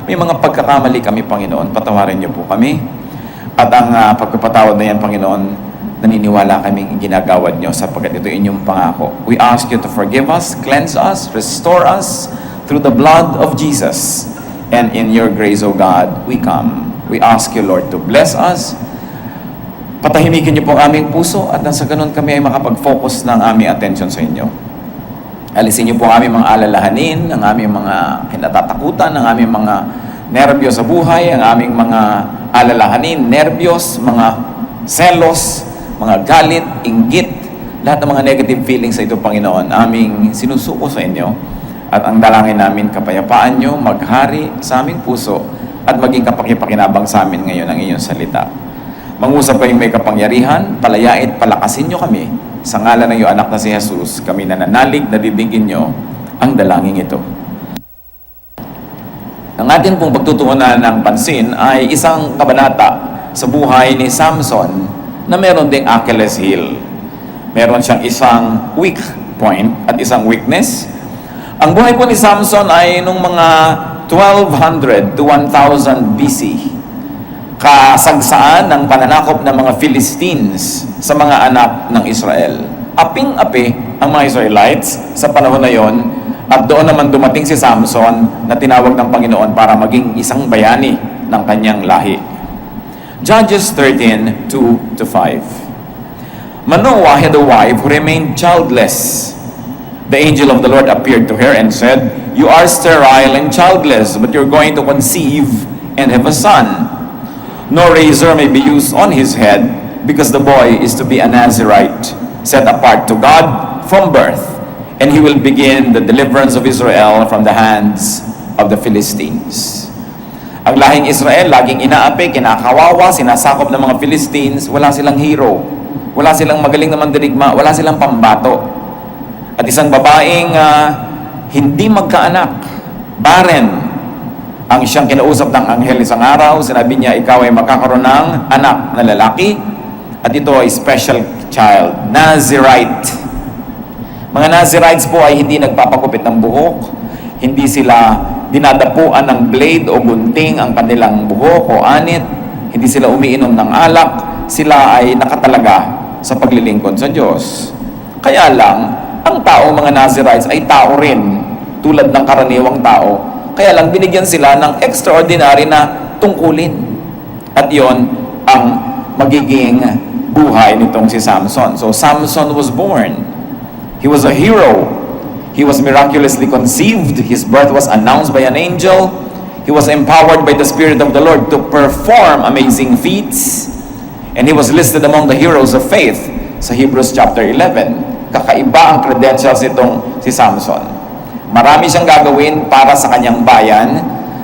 may mga pagkakamali kami, Panginoon. Patawarin niyo po kami. At ang pagpapatawad na yan, Panginoon, naniniwala kaming ginagawad niyo sapagkat ito inyong pangako. We ask you to forgive us, cleanse us, restore us through the blood of Jesus. And in your grace, O God, we come. We ask you, Lord, to bless us. Patahimikin niyo po ang aming puso at nang sa ganun kami ay makapag-focus ng aming attention sa inyo. Alisin niyo po ang aming mga alalahanin, ang aming mga kinatatakutan, ang aming mga nerbiyos sa buhay, ang aming mga alalahanin, nerbiyos, mga selos, mga galit, inggit, lahat ng mga negative feelings sa ito, Panginoon, aming sinusuko sa inyo. At ang dalangin namin, kapayapaan niyo, maghari sa aming puso at maging kapakipakinabang sa amin ngayon ang inyong salita. Mangusap kayong may kapangyarihan, palayait, palakasin nyo kami. Sa ngalan ng iyong anak na si Jesus, kami nananalig, nadidingin nyo ang dalangin ito. Ang atin pong pagtutuunan ng pansin ay isang kabanata sa buhay ni Samson na meron ding Achilles heel. Meron siyang isang weak point at isang weakness. Ang buhay po ni Samson ay nung mga 1200 to 1000 BC. Kasagsaan ng pananakop ng mga Philistines sa mga anak ng Israel. Aping-api ang mga Israelites sa panahon na yon, at doon naman dumating si Samson na tinawag ng Panginoon para maging isang bayani ng kanyang lahi. Judges 13, 2-5. Manoah had a wife who remained childless. The angel of the Lord appeared to her and said, "You are sterile and childless, but you're going to conceive and have a son. No razor may be used on his head, because the boy is to be a Nazirite, set apart to God from birth, and he will begin the deliverance of Israel from the hands of the Philistines." Ang lahing Israel, laging inaapi, kinakawawa, sinasakop ng mga Philistines, wala silang hero, wala silang magaling na mandirigma, wala silang pambato. At isang babaeng hindi magkaanak, barren, ang siyang kinausap ng anghel isang araw. Sinabi niya, ikaw ay magkakaroon ng anak na lalaki, at ito ay special child, Nazirite. Mga Nazirites po ay hindi nagpapagupit ng buhok, hindi sila dinadapuan ng blade o gunting ang kanilang buhok o anit, hindi sila umiinom ng alak, sila ay nakatalaga sa paglilingkod sa Diyos. Kaya lang, ang taong mga Nazirites ay tao rin, tulad ng karaniwang tao. Kaya lang binigyan sila ng extraordinary na tungkulin. At yon ang magiging buhay nitong si Samson. So Samson was born. He was a hero. He was miraculously conceived. His birth was announced by an angel. He was empowered by the Spirit of the Lord to perform amazing feats. And he was listed among the heroes of faith sa Hebrews chapter 11. Kakaiba ang credentials nitong si Samson. Marami siyang gagawin para sa kanyang bayan.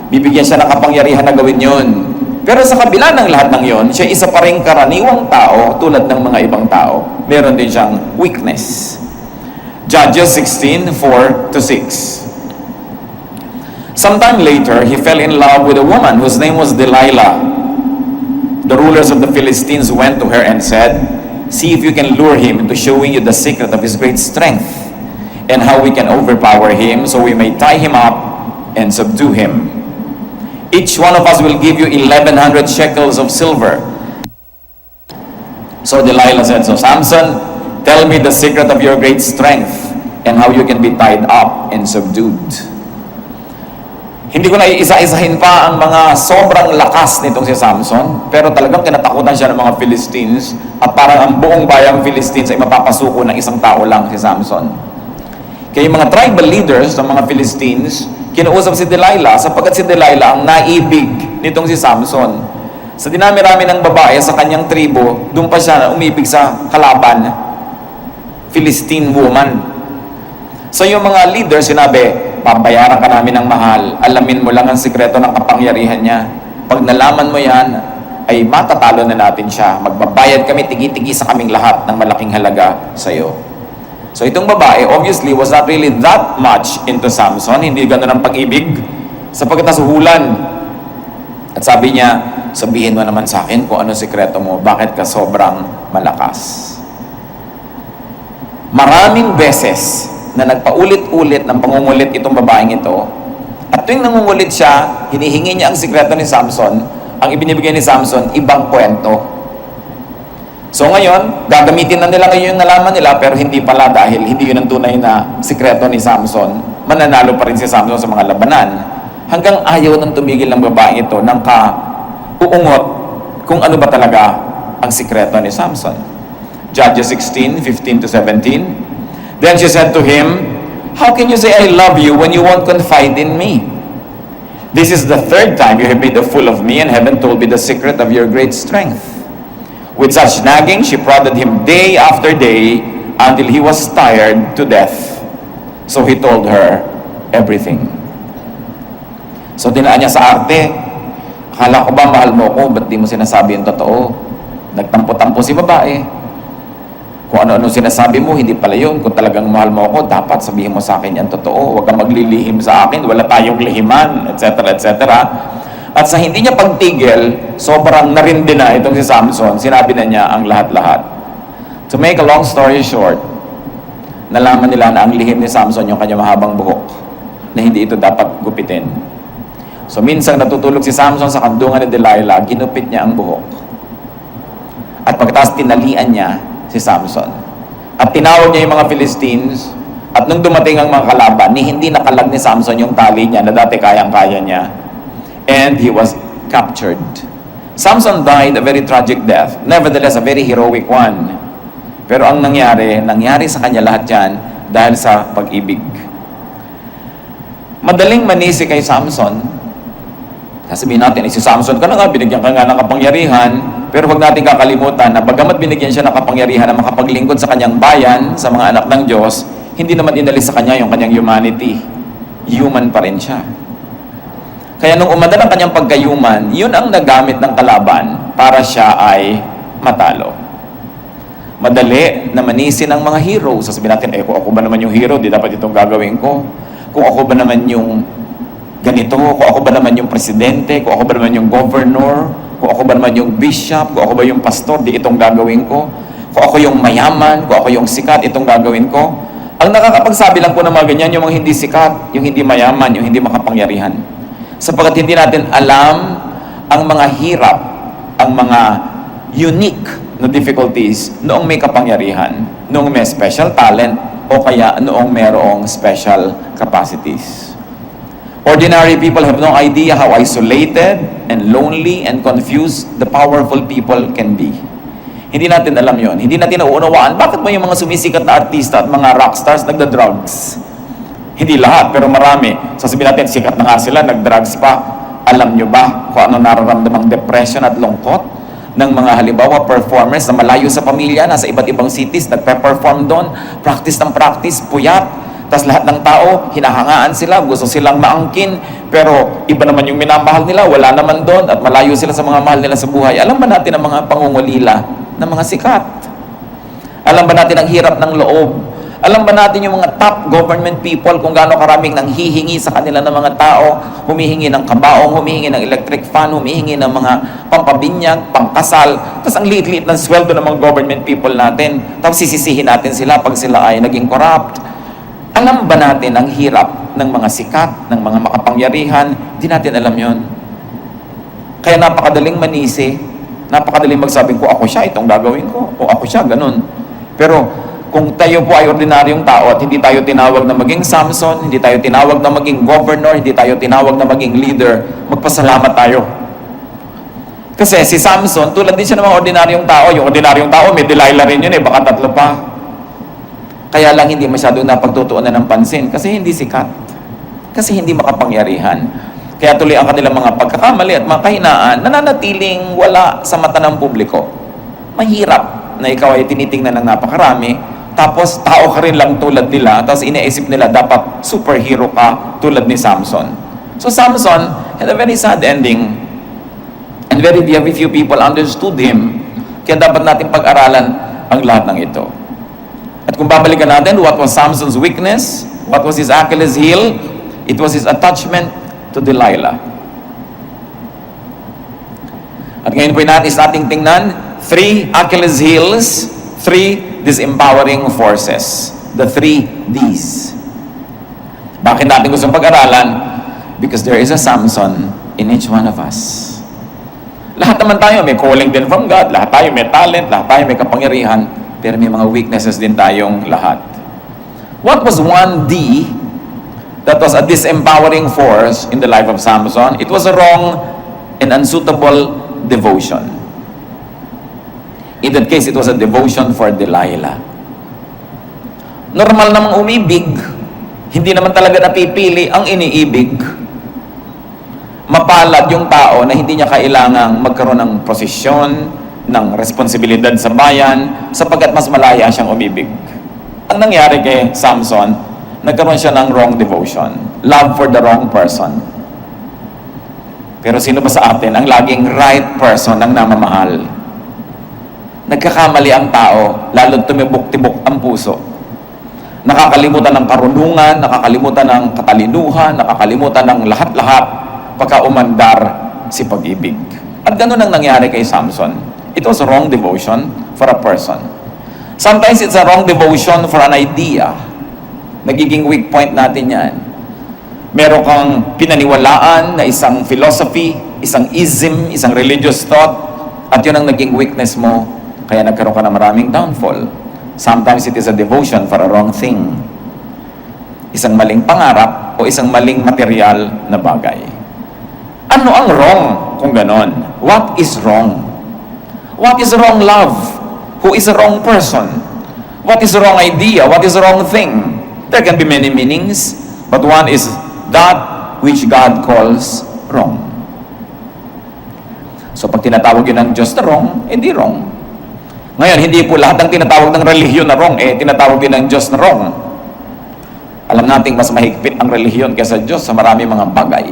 Bibigyan siya ng kapangyarihan na gawin yun. Pero sa kabila ng lahat ng yon, siya isa pa rin karaniwang tao tulad ng mga ibang tao. Meron din siyang weakness. Judges 16, 4-6. Sometime later, he fell in love with a woman whose name was Delilah. The rulers of the Philistines went to her and said, "See if you can lure him into showing you the secret of his great strength, and how we can overpower him, so we may tie him up and subdue him. Each one of us will give you 1,100 shekels of silver." So Delilah said, "So Samson, tell me the secret of your great strength, and how you can be tied up and subdued." Hindi ko na iisa-isahin pa ang mga sobrang lakas nitong si Samson, pero talagang kinatakutan siya ng mga Philistines, at parang ang buong bayang Philistines ay mapapasuko ng isang tao lang, si Samson. Kaya yung mga tribal leaders ng mga Philistines, kinausap si Delilah, sapagkat si Delilah ang naibig nitong si Samson. Sa dinami-rami ng babae sa kanyang tribo, doon pa siya umibig sa kalaban, Philistine woman. So yung mga leaders sinabi, pabayaran ka namin ng mahal, alamin mo lang ang sikreto ng kapangyarihan niya. Pag nalaman mo yan, ay matatalo na natin siya. Magbabayad kami, tigi-tigi sa kaming lahat ng malaking halaga sa iyo. So itong babae, obviously, was not really that much into Samson. Hindi ganoon ang pag-ibig, sapagkat nasuhulan. At sabi niya, sabihin mo naman sa akin kung ano sikreto mo, bakit ka sobrang malakas. Maraming beses na nagpaulit-ulit ng pangungulit itong babaeng ito, At tuwing nangungulit siya, hinihingi niya ang sikreto ni Samson, ang ibinibigay ni Samson, ibang kwento. So ngayon, gagamitin na nila ngayon yung nalaman nila, pero hindi pala dahil hindi yun ang tunay na sikreto ni Samson. Mananalo pa rin si Samson sa mga labanan. Hanggang ayaw nang tumigil ng babae ito ng kauungot kung ano ba talaga ang sikreto ni Samson. Judges 16:15 to 17. Then she said to him, "How can you say I love you when you won't confide in me? This is the third time you have made a fool of me and haven't told me the secret of your great strength." With such nagging, she prodded him day after day until he was tired to death. So he told her everything. So dinaan niya sa arte. Akala ko ba mahal mo ko? Ba't di mo sinasabi yung totoo? Nagtampo-tampo si babae. Kung ano-ano sinasabi mo, hindi pala yun. Kung talagang mahal mo ako, dapat sabihin mo sa akin yan totoo. Huwag kang maglilihim sa akin. Wala tayong lihiman, etc. etc. At sa hindi niya pagtigil, sobrang narindi na itong si Samson. Sinabi na niya ang lahat-lahat. To make a long story short, nalaman nila na ang lihim ni Samson yung kanyang mahabang buhok, na hindi ito dapat gupitin. So minsan natutulog si Samson sa kandungan ni Delilah, ginupit niya ang buhok. At pagkatapos tinalian niya si Samson. At tinawag niya yung mga Philistines, at nung dumating ang mga kalaban, hindi nakalag ni Samson yung tali niya na dati kayang-kaya niya. And he was captured. Samson died a very tragic death. Nevertheless, a very heroic one. Pero ang nangyari sa kanya lahat yan dahil sa pag-ibig. Madaling manisi kay Samson. Sasabihin natin, si Samson ka na nga, binigyan ka nga ng kapangyarihan, pero huwag natin kakalimutan na bagamat binigyan siya ng kapangyarihan na makapaglingkod sa kanyang bayan, sa mga anak ng Diyos, hindi naman inalis sa kanya yung kanyang humanity. Human pa rin siya. Kaya nung umandar ang kanyang pagkayuman, yun ang nagamit ng kalaban para siya ay matalo. Madali na manisin ang mga hero. Sasabihin natin, kung ako ba naman yung hero, di dapat itong gagawin ko. Kung ako ba naman yung ganito, kung ako ba naman yung presidente, kung ako ba naman yung governor, kung ako ba naman yung bishop, kung ako ba yung pastor, di itong gagawin ko. Kung ako yung mayaman, kung ako yung sikat, itong gagawin ko. Ang nakakapagsabi lang po ng mga ganyan, yung mga hindi sikat, yung hindi mayaman, yung hindi makapangyarihan. Sapagkat hindi natin alam ang mga hirap, ang mga unique na difficulties noong may kapangyarihan, noong may special talent, o kaya noong mayroong special capacities. Ordinary people have no idea how isolated and lonely and confused the powerful people can be. Hindi natin alam yon. Hindi natin nauunawaan bakit mo yung mga sumisikat na artista at mga rockstars nagda-drugs. Hindi lahat, pero marami. Sasabihin natin, sikat na nga sila, nag-drugs pa. Alam nyo ba kung ano nararamdamang depression at lungkot ng mga halimbawa performers na malayo sa pamilya, nasa iba't ibang cities, nagpe-perform doon, practice ng practice, puyat. Tapos lahat ng tao, hinahangaan sila, gusto silang maangkin, pero iba naman yung minamahal nila, wala naman doon, at malayo sila sa mga mahal nila sa buhay. Alam ba natin ang mga pangungulila ng mga sikat? Alam ba natin ang hirap ng loob? Alam ba natin yung mga top government people kung gaano karaming nang hihingi sa kanila ng mga tao, humihingi ng kabaong, humihingi ng electric fan, humihingi ng mga pampabinyag, pangkasal, tapos ang liit-liit ng sweldo ng mga government people natin, tapos sisisihin natin sila pag sila ay naging corrupt. Alam ba natin ang hirap ng mga sikat, ng mga makapangyarihan? Hindi natin alam yon. Kaya napakadaling manisi, napakadaling magsabing, kung ako siya, itong gagawin ko, o ako siya, ganun. Pero kung tayo po ay ordinaryong tao at hindi tayo tinawag na maging Samson, hindi tayo tinawag na maging governor, hindi tayo tinawag na maging leader, magpasalamat tayo. Kasi si Samson, tulad din siya ng mga ordinaryong tao. Yung ordinaryong tao, may Delilah rin yun baka tatlo pa. Kaya lang hindi masyadong napagtutuunan ng pansin kasi hindi sikat. Kasi hindi makapangyarihan. Kaya tuloy ang kanilang mga pagkakamali at mga kahinaan nananatiling wala sa mata ng publiko. Mahirap na ikaw ay tinitingnan ng napakarami, tapos tao ka rin lang tulad nila, tapos iniisip nila dapat superhero ka tulad ni Samson. So Samson had a very sad ending, and very few people understood him. Kaya dapat natin pag-aralan ang lahat ng ito. At kung babalikan natin, what was Samson's weakness? What was his Achilles heel? It was his attachment to Delilah. At ngayon po natin tingnan 3 Achilles heels, 3 disempowering forces. The 3 Ds. Bakit natin gustong pag-aralan? Because there is a Samson in each one of us. Lahat naman tayo may calling din from God, lahat tayo may talent, lahat tayo may kapangyarihan, pero may mga weaknesses din tayong lahat. What was one D that was a disempowering force in the life of Samson? It was a wrong and unsuitable devotion. In that case, it was a devotion for Delilah. Normal namang umibig, hindi naman talaga napipili ang iniibig. Mapalad yung tao na hindi niya kailangang magkaroon ng posisyon, ng responsibilidad sa bayan, sapagkat mas malaya siyang umibig. Ang nangyari kay Samson, nagkaroon siya ng wrong devotion, love for the wrong person. Pero sino ba sa atin ang laging right person ang namamahal? Nagkakamali ang tao, lalo't tumibok-tibok ang puso. Nakakalimutan ng karunungan, nakakalimutan ng katalinuhan, nakakalimutan ng lahat-lahat pagka umandar si pag-ibig. At ganun ang nangyari kay Samson. It was a wrong devotion for a person. Sometimes it's a wrong devotion for an idea. Nagiging weak point natin yan. Meron kang pinaniwalaan na isang philosophy, isang ism, isang religious thought, at yun ang naging weakness mo, kaya nagkaroon ka ng maraming downfall. Sometimes it is a devotion for a wrong thing. Isang maling pangarap o isang maling material na bagay. Ano ang wrong kung ganon? What is wrong? What is wrong love? Who is a wrong person? What is wrong idea? What is wrong thing? There can be many meanings, but one is that which God calls wrong. So pag tinatawag yun ng Diyos na wrong, hindi wrong. Ngayon, hindi po lahat ng tinatawag ng relihiyon na wrong, tinatawag yun ng Diyos na wrong. Alam nating mas mahigpit ang relihiyon kaysa Diyos sa marami mga bagay.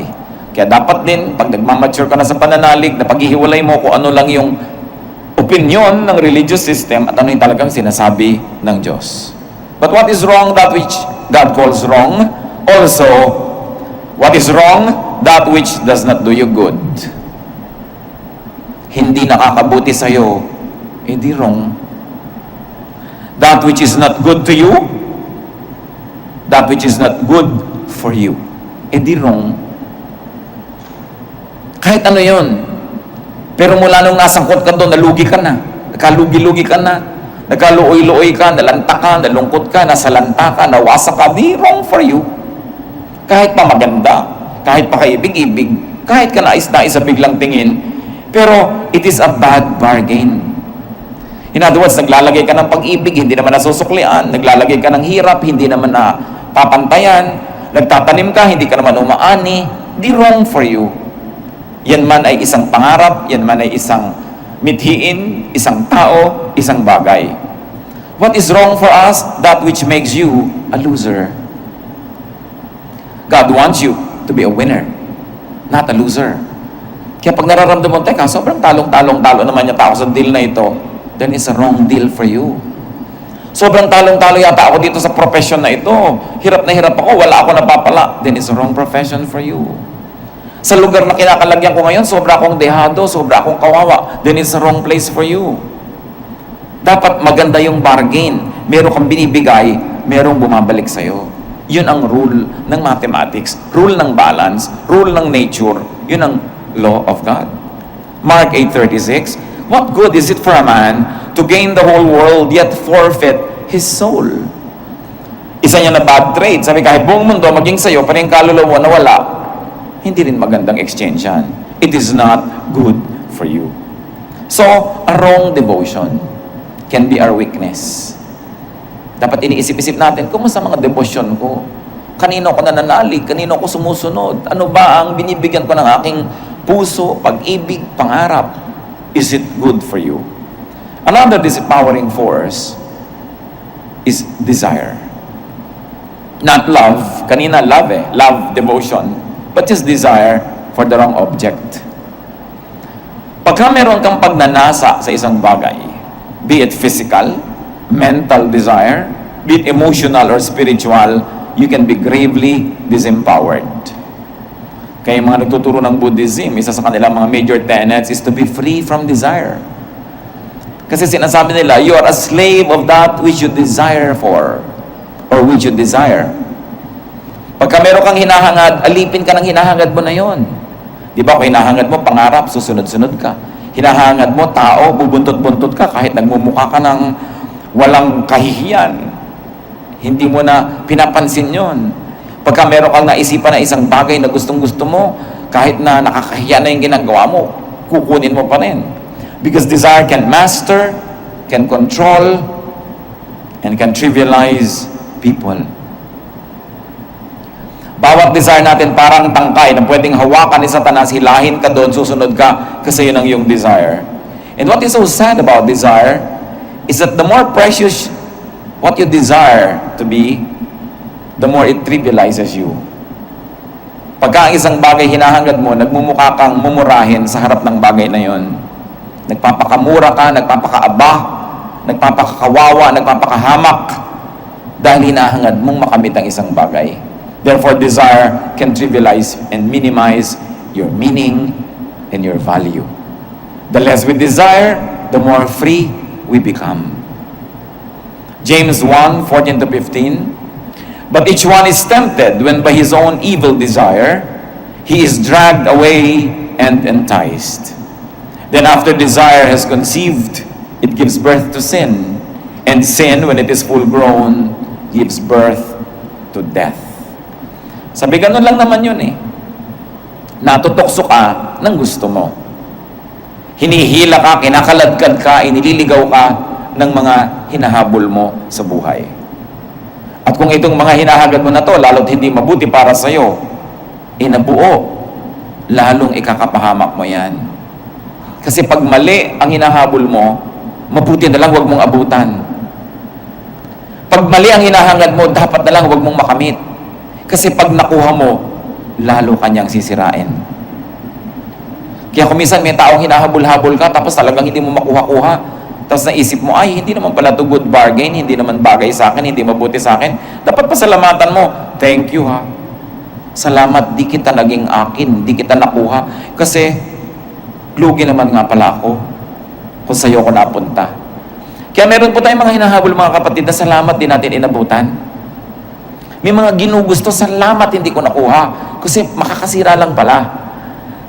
Kaya dapat din, pag nagmamature ka na sa pananalig, na paghihiwalay mo kung ano lang yung opinion ng religious system at ano yung talagang sinasabi ng Diyos. But what is wrong, that which God calls wrong? Also, what is wrong, that which does not do you good. Hindi nakakabuti sa'yo, hindi wrong. That which is not good to you, that which is not good for you, hindi wrong. Kahit ano yun. Pero mula nung nasangkot ka doon, nalugi ka na. Nakalugi-lugi ka na. Nagkaluoy-luoy ka, nalanta ka, nalungkot ka, nasalanta ka, nawasak ka, di wrong for you. Kahit pa maganda, kahit pa kaibig-ibig, kahit ka nais-nais sa biglang tingin, pero it is a bad bargain. In other words, naglalagay ka ng pag-ibig, hindi naman nasusuklian, naglalagay ka ng hirap, hindi naman na papantayan, nagtatanim ka, hindi ka naman umaani, di wrong for you. Yan man ay isang pangarap, yan man ay isang mithiin, isang tao, isang bagay. What is wrong for us? That which makes you a loser. God wants you to be a winner, not a loser. Kaya pag nararamdaman mo, teka, sobrang talong-talo naman yung tao sa deal na ito, then it's a wrong deal for you. Sobrang talong-talo yata ako dito sa profession na ito. Hirap na hirap ako, wala ako napapala. Then it's a wrong profession for you. Sa lugar na kinakalagyan ko ngayon, sobra akong dehado, sobra akong kawawa. Then it's the wrong place for you. Dapat maganda yung bargain. Meron kang binibigay, merong bumabalik sa'yo. Yun ang rule ng mathematics, rule ng balance, rule ng nature. Yun ang law of God. Mark 8:36, what good is it for a man to gain the whole world yet forfeit his soul? Isa niya na bad trade. Sabi, kahit buong mundo maging sa'yo, pa rin kaluluwa na wala, hindi rin magandang exchange yan. It is not good for you. So, a wrong devotion can be our weakness. Dapat iniisip-isip natin, kumusta mga devotion ko? Kanino ko nananalig? Kanino ko sumusunod? Ano ba ang binibigyan ko ng aking puso, pag-ibig, pangarap? Is it good for you? Another disempowering force is desire. Not love. Kanina love love, devotion. But just desire for the wrong object. Pagka meron kang pagnanasa sa isang bagay, be it physical, mental desire, be it emotional or spiritual, you can be gravely disempowered. Kaya yung mga nagtuturo ng Buddhism, isa sa kanilang mga major tenets is to be free from desire. Kasi sinasabi nila, you are a slave of that which you desire for, or which you desire. Pagka meron kang hinahangad, alipin ka ng hinahangad mo na yon. Di ba, kung hinahangad mo, pangarap, susunod-sunod ka. Hinahangad mo, tao, bubuntot-buntot ka kahit nagmumukha ka ng walang kahihiyan. Hindi mo na pinapansin yon. Pagka meron kang naisipan na isang bagay na gustong-gusto mo, kahit na nakakahiya na yung ginagawa mo, kukunin mo pa rin. Because desire can master, can control, and can trivialize people. Bawat desire natin parang tangkay na pwedeng hawakan ni Satanas, hilahin ka doon, susunod ka, kasi yun ang iyong desire. And what is so sad about desire is that the more precious what you desire to be, the more it trivializes you. Pagka ang isang bagay hinahangad mo, nagmumukha kang mumurahin sa harap ng bagay na yon. Nagpapakamura ka, nagpapakaaba, nagpapakakawawa, nagpapakahamak, dahil hinahangad mong makamit ang isang bagay. Therefore, desire can trivialize and minimize your meaning and your value. The less we desire, the more free we become. James 1:14-15. But each one is tempted when by his own evil desire he is dragged away and enticed. Then after desire has conceived, it gives birth to sin. And sin, when it is full grown, gives birth to death. Sabi, ganun lang naman yun eh. Natutokso ka ng gusto mo. Hinihila ka, kinakaladkad ka, inililigaw ka ng mga hinahabol mo sa buhay. At kung itong mga hinahagad mo na to, lalo't hindi mabuti para sa'yo, inabuo, lalong ikakapahamak mo yan. Kasi pag mali ang hinahabol mo, mabuti na lang huwag mong abutan. Pag mali ang hinahangad mo, dapat na lang huwag mong makamit. Kasi pag nakuha mo, lalo kanyang sisirain. Kaya kung minsan may taong hinahabol-habol ka, tapos talagang hindi mo makuha-kuha, tapos naisip mo, ay, hindi naman pala to good bargain, hindi naman bagay sa akin, hindi mabuti sa akin, dapat pasalamatan mo, thank you ha. Salamat, di kita naging akin, di kita nakuha. Kasi, lugi naman nga pala ako kung sa'yo ko napunta. Kaya meron po tayong mga hinahabol mga kapatid na salamat din natin inabutan. May mga ginugusto, salamat hindi ko nakuha. Kasi makakasira lang pala.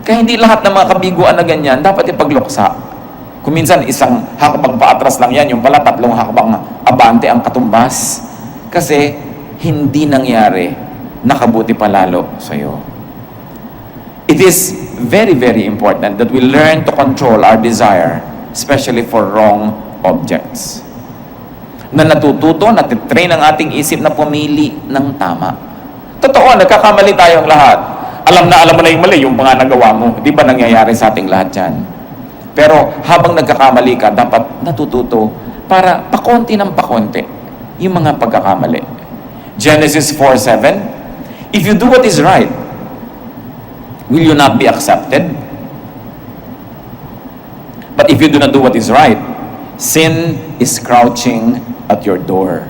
Kaya hindi lahat ng mga kabiguan na ganyan dapat ipagluksa. Kung minsan isang hakbang paatras lang yan, yung pala 3 hakbang abante ang katumbas. Kasi hindi nangyari, nakabuti pa lalo sa'yo. It is very, very important that we learn to control our desire, especially for wrong objects. Na natututo, natitrain ang ating isip na pumili ng tama. Totoo, nagkakamali tayong lahat. Alam mo na yung mali, yung mga nagawa mo. Di ba nangyayari sa ating lahat yan? Pero habang nagkakamali ka, dapat natututo para pakonti ng pakonti yung mga pagkakamali. Genesis 4:7, if you do what is right, will you not be accepted? But if you do not do what is right, sin is crouching at your door.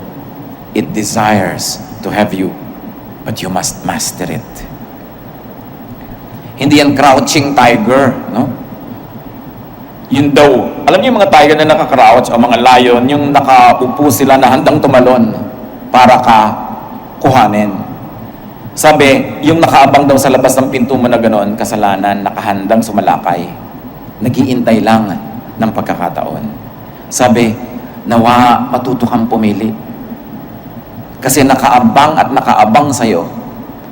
It desires to have you, but you must master it. Hindi yan crouching tiger, no? Yun daw, alam niyo yung mga tiger na nakakrouch o mga lion, yung nakaupo sila na handang tumalon para ka kuhanin. Sabi, yung nakaabang daw sa labas ng pinto mo na ganoon, kasalanan, nakahandang sumalakay. Nag-iintay lang ng pagkakataon. Sabi, nawa matuto kang pumili. Kasi nakaabang at nakaabang sa'yo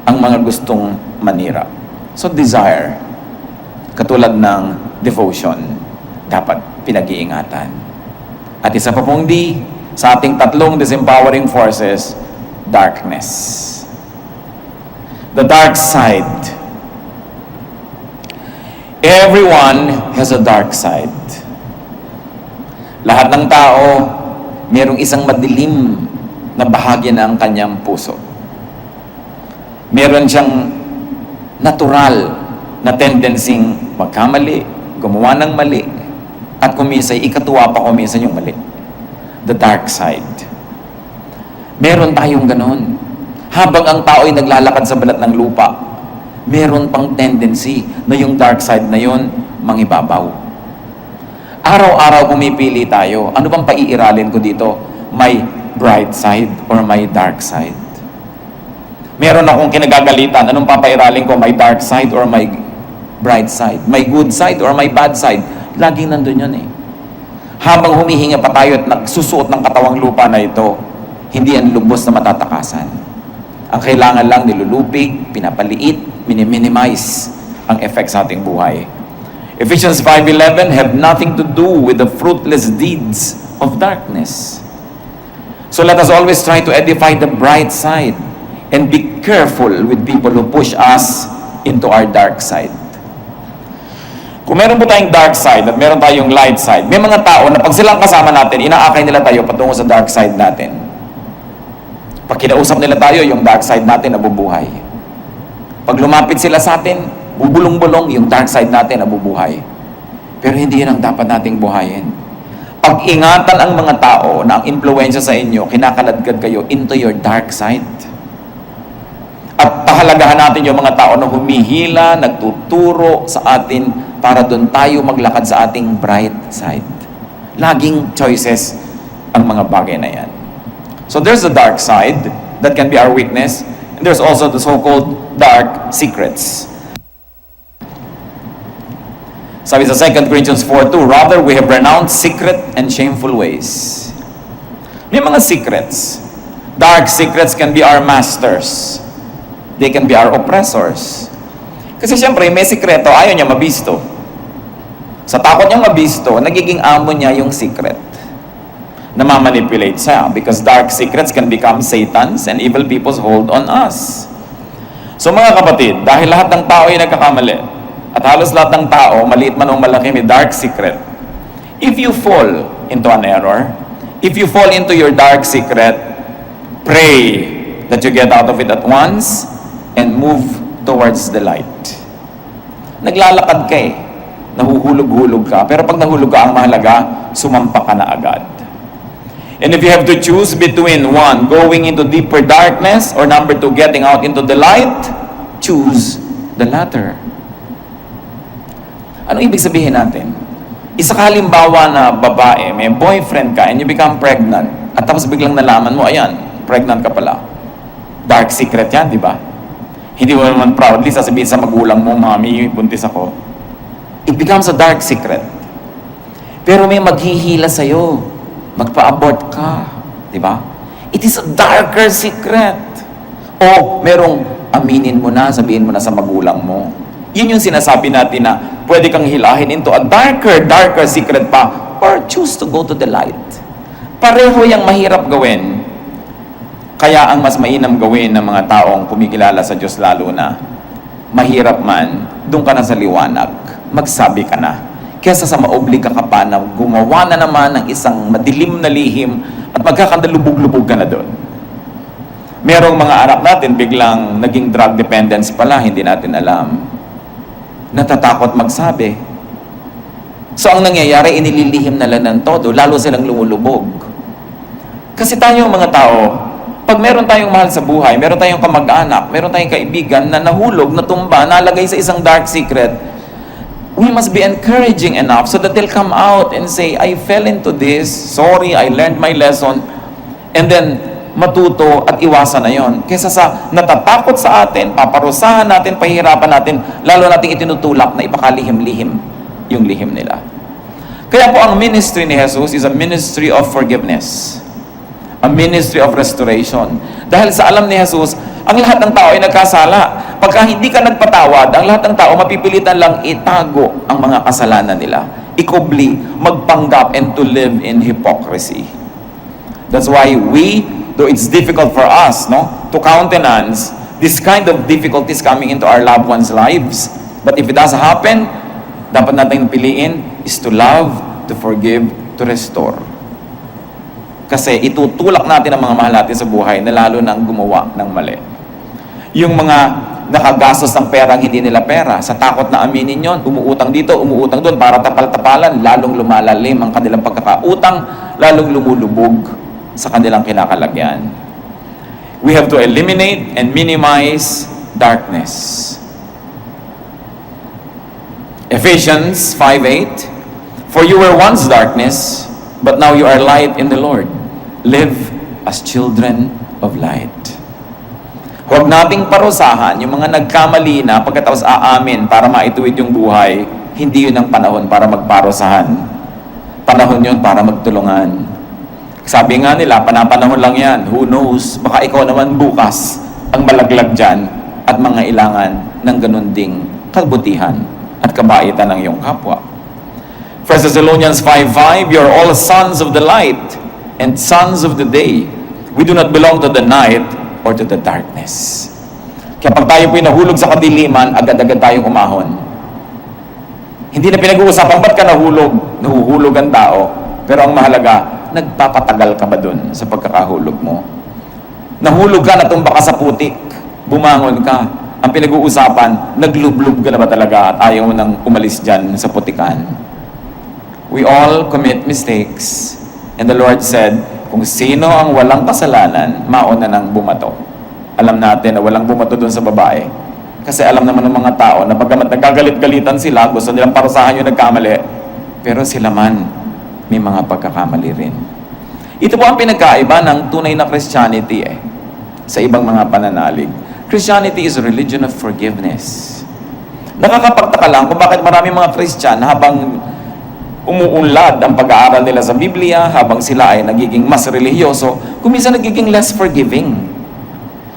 ang mga gustong manira. So desire, katulad ng devotion, dapat pinag-iingatan. At isa pa pong D, sa ating 3 disempowering forces, darkness. The dark side. Everyone has a dark side. Lahat ng tao, mayroong isang madilim na bahagi ng kanyang puso. Meron siyang natural na tendencing magkamali, gumawa ng mali, at kumisay, ikatuwa pa kumisan yung mali. The dark side. Meron tayong ganon. Habang ang tao ay naglalakad sa balat ng lupa, meron pang tendency na yung dark side na yun, mangibabaw. Araw-araw pumipili tayo. Ano bang paiiralin ko dito? My bright side or my dark side? Meron akong kinagagalitan, anong papairalin ko? My dark side or my bright side? My good side or my bad side? Laging nandun yun eh. Habang humihinga pa tayo at nagsusuot ng katawang lupa na ito, hindi yan lubos na matatakasan. Ang kailangan lang nilulupig, pinapaliit, minimize ang effect sa ating buhay. Ephesians 5:11 have nothing to do with the fruitless deeds of darkness. So let us always try to edify the bright side and be careful with people who push us into our dark side. Kung meron po tayong dark side at meron tayong light side, may mga tao na pag silang kasama natin, inaakay nila tayo patungo sa dark side natin. Pag kinausap nila tayo, yung dark side natin nabubuhay. Pag lumapit sila sa atin, bubulong-bulong yung dark side natin nabubuhay. Pero hindi yan ang dapat nating buhayin. Pag-ingatan ang mga tao na ang impluensya sa inyo, kinakaladkad kayo into your dark side. At pahalagahan natin yung mga tao na humihila, nagtuturo sa atin para doon tayo maglakad sa ating bright side. Laging choices ang mga bagay na yan. So there's the dark side that can be our weakness, and there's also the so-called dark secrets. Sabi sa 2 Corinthians 4:2, rather we have renounced secret and shameful ways. May mga secrets. Dark secrets can be our masters. They can be our oppressors. Kasi siyempre, may sikreto, ayaw niya mabisto. Sa takot niyang mabisto, nagiging amo niya yung secret. Namamanipulate siya because dark secrets can become Satan's and evil people's hold on us. So mga kapatid, dahil lahat ng tao ay nagkakamali, at halos lahat ng tao, maliit man o malaki, may dark secret. If you fall into an error, if you fall into your dark secret, pray that you get out of it at once and move towards the light. Naglalakad ka eh. Nahuhulog-hulog ka. Pero pag nahulog ka, ang mahalaga, sumampa ka na agad. And if you have to choose between one, going into deeper darkness, or number two, getting out into the light, choose the latter. Ano ibig sabihin natin? Isa ka halimbawa na babae, may boyfriend ka, and you become pregnant, at tapos biglang nalaman mo, ayan, pregnant ka pala. Dark secret yan, di ba? Hindi mo naman proudly sasabihin sa magulang mo, mami, buntis ako. It becomes a dark secret. Pero may maghihila sa'yo. Magpa-abort ka. Di ba? It is a darker secret. O merong aminin mo na, sabihin mo na sa magulang mo. Yun yung sinasabi natin na pwede kang hilahin into a darker secret pa, or choose to go to the light. Pareho yung mahirap gawin. Kaya ang mas mainam gawin ng mga taong kumikilala sa Diyos lalo na, mahirap man, doon ka na sa liwanag, magsabi ka na. Kesa sa maobliga ka pa na gumawa na naman ng isang madilim na lihim at magkakandalubog-lubog ka na doon. Merong mga anak natin biglang naging drug dependence pala, hindi natin alam. Natatakot magsabi. So ang nangyayari, inililihim na lang ng todo, lalo silang lumulubog. Kasi tayong mga tao, pag meron tayong mahal sa buhay, meron tayong kamag-anak, meron tayong kaibigan na nahulog, natumba, nalagay sa isang dark secret, we must be encouraging enough so that they'll come out and say, I fell into this, sorry, I learned my lesson, and then matuto at iwasan na yon. Kesa sa natatakot sa atin, paparusahan natin, pahihirapan natin, lalo nating itinutulak na ipakalihim-lihim yung lihim nila. Kaya po ang ministry ni Jesus is a ministry of forgiveness. A ministry of restoration. Dahil sa alam ni Jesus, ang lahat ng tao ay nagkasala. Pagka hindi ka nagpatawad, ang lahat ng tao mapipilitan lang itago ang mga kasalanan nila. Ikubli, magpanggap, and to live in hypocrisy. That's why we, though it's difficult for us, to countenance this kind of difficulties coming into our loved ones' lives. But if it does happen, dapat natin piliin is to love, to forgive, to restore. Kasi itutulak natin ang mga mahal natin sa buhay na lalo nang gumawa ng mali. Yung mga nakagastos ng perang hindi nila pera, sa takot na aminin yon, umuutang dito, umuutang doon, para tapal-tapalan, lalong lumalalim ang kanilang pagkakautang, lalong lumulubog sa kanilang kinakalagyan. We have to eliminate and minimize darkness. Ephesians 5:8, for you were once darkness, but now you are light in the Lord. Live as children of light. Huwag nating parusahan yung mga nagkamali na pagkatapos aamin para maituwid yung buhay. Hindi yun ang panahon para magparusahan. Panahon yun para magtulungan. Sabi nga nila, panapanahon lang yan. Who knows? Baka ikaw naman bukas ang malaglag dyan at mga ilangan ng ganun ding kabutihan at kabaitan ng iyong kapwa. 1 Thessalonians 5:5, you're all sons of the light and sons of the day. We do not belong to the night or to the darkness. Kaya pag tayo po'y nahulog sa kadiliman, agad-agad tayong umahon. Hindi na pinag-uusapan, ba't ka nahulog? Nahuhulog ang tao. Pero ang mahalaga, nagpapatagal ka ba dun sa pagkakahulog mo? Nahulog ka, natumba ka sa putik, bumangon ka. Ang pinag-uusapan, naglublob ka na ba talaga at ayaw mo nang umalis dyan sa putikan? We all commit mistakes. And the Lord said, kung sino ang walang kasalanan, mauna nang bumato. Alam natin na walang bumato dun sa babae. Kasi alam naman ng mga tao na pagkamat nagkagalit-galitan sila, gusto nilang parusahan yung nagkamali, pero sila man may mga pagkakamali rin. Ito po ang pinagkaiba ng tunay na Christianity sa ibang mga pananalig. Christianity is a religion of forgiveness. Nakakapagtaka lang kung bakit maraming mga Christian habang umuunlad ang pag-aaral nila sa Biblia, habang sila ay nagiging mas religyoso, kuminsan nagiging less forgiving.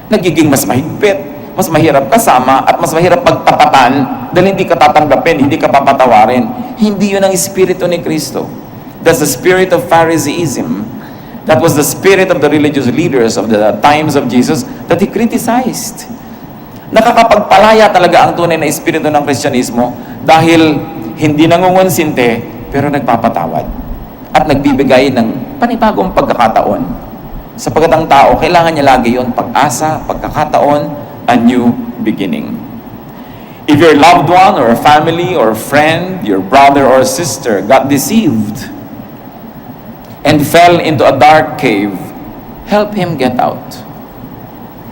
Nagiging mas mahigpit, mas mahirap kasama, at mas mahirap pagtapatan dahil hindi ka tatanggapin, hindi ka papatawarin. Hindi yun ang espiritu ni Kristo. That's the spirit of Phariseeism. That was the spirit of the religious leaders of the times of Jesus that He criticized. Nakakapagpalaya talaga ang tunay na espiritu ng Kristyanismo dahil hindi nangungonsinte, pero nagpapatawad at nagbibigay ng panibagong pagkakataon. Sapagkat ang tao, kailangan niya lagi yun, pag-asa, pagkakataon, a new beginning. If your loved one or a family or friend, your brother or sister got deceived and fell into a dark cave, help him get out.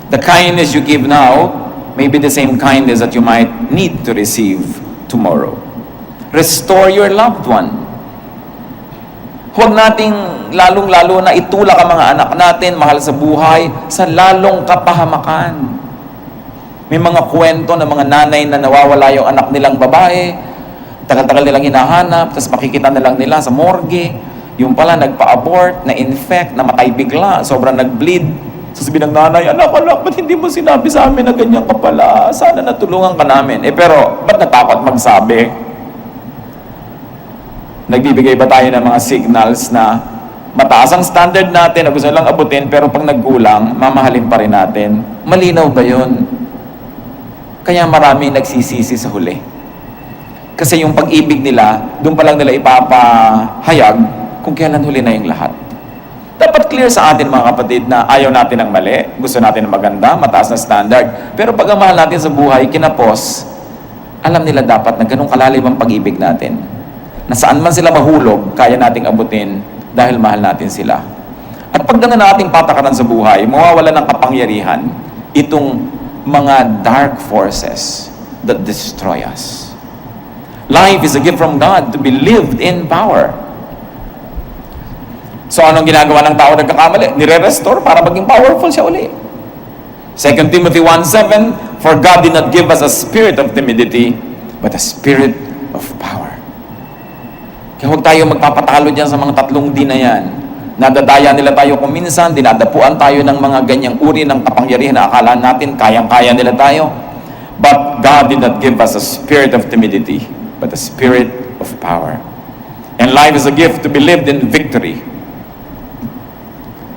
The kindness you give now may be the same kindness that you might need to receive tomorrow. Restore your loved one. Huwag nating lalong-lalo na itulak ang mga anak natin, mahal sa buhay, sa lalong kapahamakan. May mga kwento ng mga nanay na nawawala yung anak nilang babae, tagal-tagal nilang hinahanap, tapos makikita na lang nila sa morgue, yung pala nagpa-abort, na-infect, namatay bigla, sobrang nag-bleed. Sasabihin ng nanay, anak, ba't hindi mo sinabi sa amin na ganyan ka pala? Sana natulungan ka namin. Pero, ba't natakot magsabi? Nagbibigay ba tayo ng mga signals na mataas ang standard natin na gusto lang abutin, pero pag nagkulang, mamahalin pa rin natin? Malinaw ba yun? Kaya marami nagsisisi sa huli. Kasi yung pag-ibig nila, doon pa lang nila ipapahayag kung kailan huli na yung lahat. Dapat clear sa atin mga kapatid na ayaw natin ng mali, gusto natin ng maganda, mataas na standard, pero pag ang mahal natin sa buhay, kinapos, alam nila dapat na ganun kalalim ang pag-ibig natin. Na saan man sila mahulog, kaya nating abutin dahil mahal natin sila. At pag ganun ang ating patakaran sa buhay, mawawala ng kapangyarihan itong mga dark forces that destroy us. Life is a gift from God to be lived in power. So anong ginagawa ng tao nagkakamali? Nire-restore para maging powerful siya uli. 2 Timothy 1:7, for God did not give us a spirit of timidity, but a spirit of power. Kaya huwag tayo magpapatalo dyan sa mga tatlong D na yan. Nadadaya nila tayo kung minsan, dinadapuan tayo ng mga ganyang uri ng kapangyarihan na akala natin, kayang-kaya nila tayo. But God did not give us a spirit of timidity, but a spirit of power. And life is a gift to be lived in victory.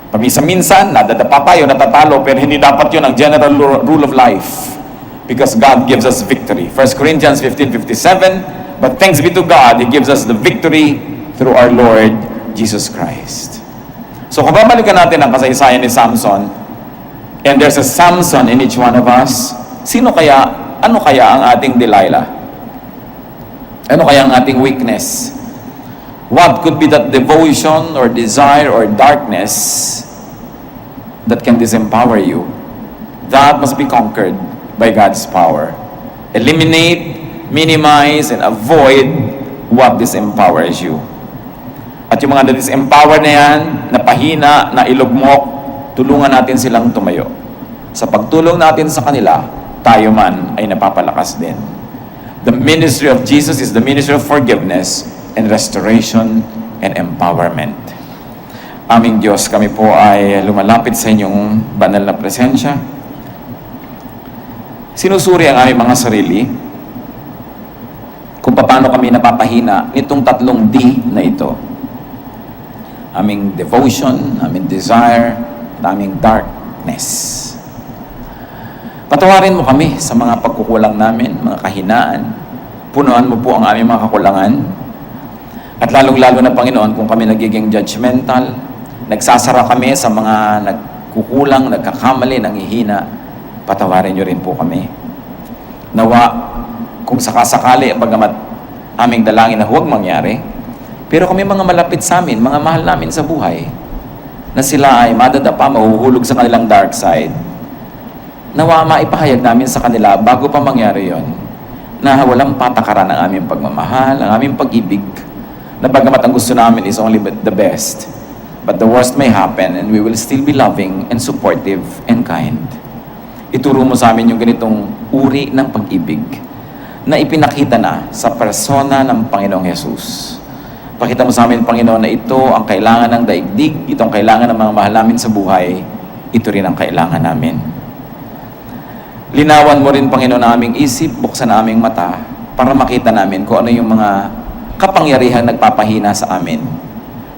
Paminsan-minsan, nadadapa tayo, natatalo, pero hindi dapat yun ang general rule of life. Because God gives us victory. 1 Corinthians 15:57, but thanks be to God, He gives us the victory through our Lord Jesus Christ. So kung babalikan natin ang kasaysayan ni Samson, and there's a Samson in each one of us, ano kaya ang ating Delilah? Ano kaya ang ating weakness? What could be that devotion or desire or darkness that can disempower you? That must be conquered by God's power. Eliminate, minimize, and avoid what disempowers you. At yung mga na-disempower na yan, napahina, nailugmok, tulungan natin silang tumayo. Sa pagtulong natin sa kanila, tayo man ay napapalakas din. The ministry of Jesus is the ministry of forgiveness and restoration and empowerment. Aming Diyos, kami po ay lumalapit sa inyong banal na presensya. Sinusuri ang aming mga sarili kung paano kami napapahina nitong tatlong D na ito. Aming devotion, aming desire, at aming darkness. Patawarin mo kami sa mga pagkukulang namin, mga kahinaan. Punuan mo po ang aming mga kakulangan. At lalong-lalo na, Panginoon, kung kami nagiging judgmental, nagsasara kami sa mga nagkukulang, nagkakamali, nanghihina, patawarin niyo rin po kami. Nawa, kung sakasakali, bagamat aming dalangin na huwag mangyari, pero kami mga malapit sa amin, mga mahal namin sa buhay, na sila ay madadapa, mahuhulog sa kanilang dark side, nawa maipahayag namin sa kanila bago pa mangyari yon, na walang patakaran ang aming pagmamahal, ang aming pag-ibig, na bagamat ang gusto namin is only the best, but the worst may happen and we will still be loving and supportive and kind. Ituro mo sa amin yung ganitong uri ng pag-ibig na ipinakita na sa persona ng Panginoong Yesus. Pakita mo sa amin, Panginoon, na ito ang kailangan ng daigdig, ito ang kailangan ng mga mahal namin sa buhay, ito rin ang kailangan namin. Linawan mo rin, Panginoon, ang aming isip, buksan ang aming mata, para makita namin kung ano yung mga kapangyarihang nagpapahina sa amin.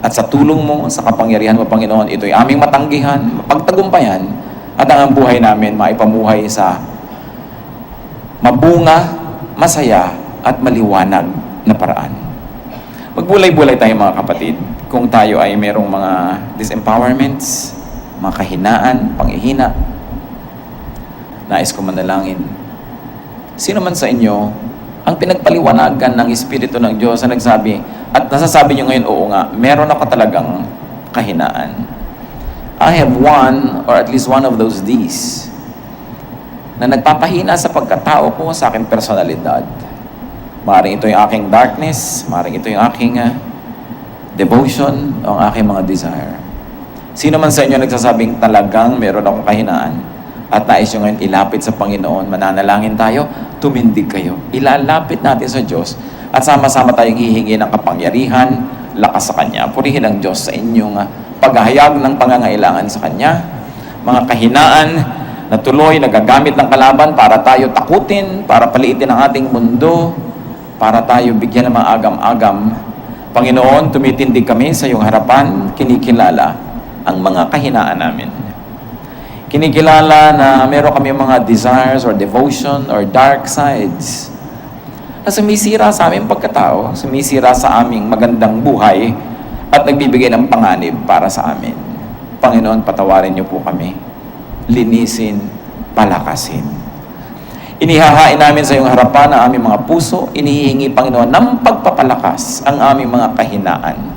At sa tulong mo, sa kapangyarihan mo, Panginoon, ito'y aming matanggihan, mapagtagumpayan, at ang buhay namin maipamuhay sa mabunga, masaya, at maliwanag na paraan. Magbulay-bulay tayo, mga kapatid, kung tayo ay merong mga disempowerments, mga kahinaan, panghihina. Nais ko manalangin. Sino man sa inyo ang pinagpaliwanagan ng Espiritu ng Diyos na nagsabi, at nasasabi nyo ngayon, oo nga, meron ako talagang kahinaan. I have one, or at least one of those D's, na nagpapahina sa pagkatao ko, sa aking personalidad. Maaaring ito yung aking darkness, maaaring ito yung aking devotion, o ang aking mga desire. Sino man sa inyo nagsasabing talagang meron akong kahinaan, at nais nyo ngayon ilapit sa Panginoon, mananalangin tayo, tumindig kayo. Ilalapit natin sa Diyos at sama-sama tayong hihingi ng kapangyarihan, lakas sa Kanya. Purihin ang Diyos sa inyong paghahayag ng pangangailangan sa Kanya. Mga kahinaan na tuloy nagagamit ng kalaban para tayo takutin, para paliitin ang ating mundo, para tayo bigyan ng mga agam-agam. Panginoon, tumitindig kami sa iyong harapan, kinikilala ang mga kahinaan namin. Kinikilala na meron kami mga desires or devotion or dark sides na sumisira sa aming pagkatao, sumisira sa aming magandang buhay at nagbibigay ng panganib para sa amin. Panginoon, patawarin niyo po kami. Linisin, palakasin. Inihahain namin sa iyong harapan ang aming mga puso. Inihihingi, Panginoon, ng pagpapalakas ang aming mga kahinaan.